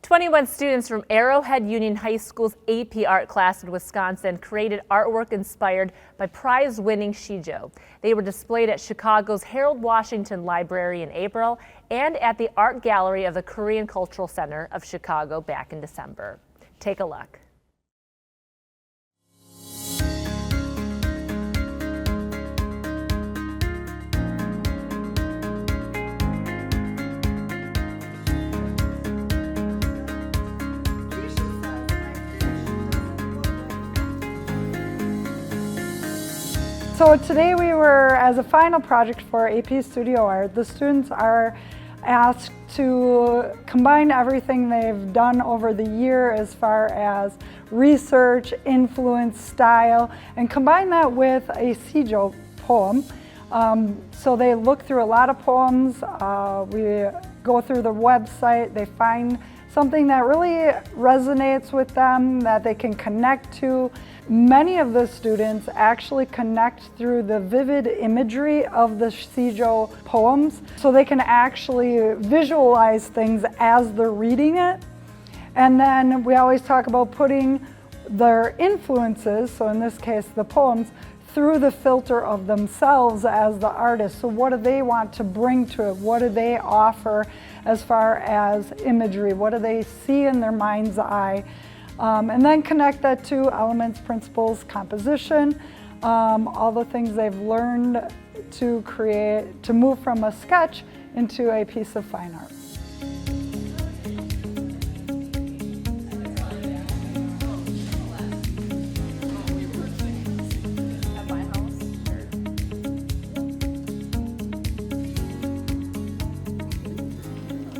21 students from Arrowhead Union High School's AP art class in Wisconsin created artwork inspired by prize-winning Sijo. They were displayed at Chicago's Harold Washington Library in April and at the Art Gallery of the Korean Cultural Center of Chicago back in December. Take a look. So today we were, as a final project for AP Studio Art, the students are asked to combine everything they've done over the year as far as research, influence, style, and combine that with a Sijo poem. So they look through a lot of poems, we go through the website, they find something that really resonates with them, that they can connect to. Many of the students actually connect through the vivid imagery of the Sijo poems, so they can actually visualize things as they're reading it. And then we always talk about putting their influences, so in this case the poems, through the filter of themselves as the artist. So what do they want to bring to it? What do they offer as far as imagery? What do they see in their mind's eye? And then connect that to elements, principles, composition, all the things they've learned to create, to move from a sketch into a piece of fine art.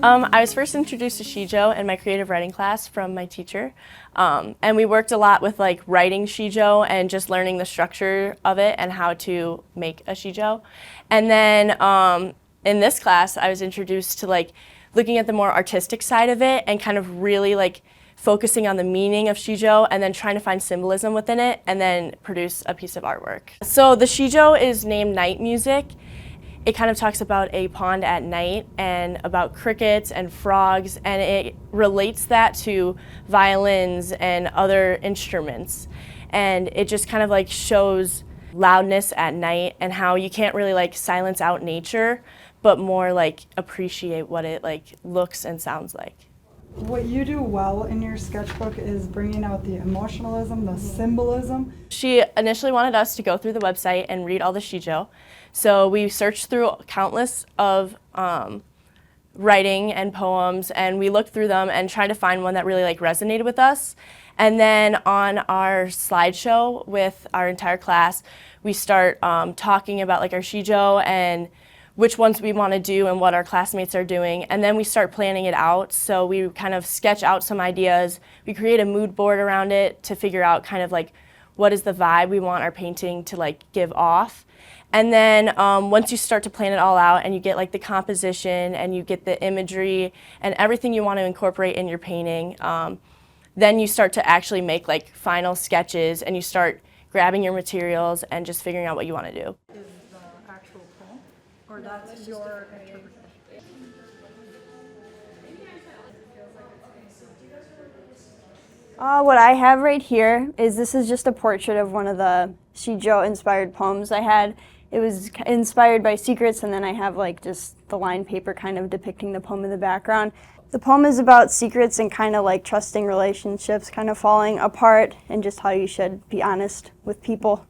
I was first introduced to Sijo in my creative writing class from my teacher, and we worked a lot with like writing Sijo and just learning the structure of it and how to make a Sijo. And then in this class I was introduced to like looking at the more artistic side of it and kind of really like focusing on the meaning of Sijo and then trying to find symbolism within it and then produce a piece of artwork. So the Sijo is named Night Music. It kind of talks about a pond at night and about crickets and frogs, and it relates that to violins and other instruments. And it just kind of like shows loudness at night and how you can't really like silence out nature, but more like appreciate what it like looks and sounds like. What you do well in your sketchbook is bringing out the emotionalism, the symbolism. She initially wanted us to go through the website and read all the Sijo. So we searched through countless of writing and poems, and we looked through them and tried to find one that really like resonated with us. And then on our slideshow with our entire class, we start talking about like our Sijo and which ones we want to do and what our classmates are doing, and then we start planning it out. So we kind of sketch out some ideas. We create a mood board around it to figure out kind of like what is the vibe we want our painting to like give off. And then once you start to plan it all out and you get like the composition and you get the imagery and everything you want to incorporate in your painting, then you start to actually make like final sketches and you start grabbing your materials and just figuring out what you want to do. Is the actual poem, or that's your interpretation? What I have right here is this is just a portrait of one of the Sijo inspired poems I had. It was inspired by secrets, and then I have like just the lined paper kind of depicting the poem in the background. The poem is about secrets and kind of like trusting relationships kind of falling apart and just how you should be honest with people.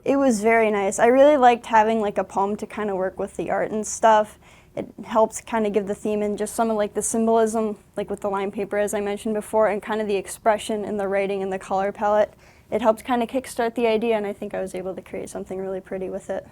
It was very nice. I really liked having like a poem to kind of work with the art and stuff. It helps kind of give the theme and just some of like the symbolism, like with the line paper as I mentioned before, and kind of the expression in the writing and the color palette. It helped kind of kickstart the idea, and I think I was able to create something really pretty with it.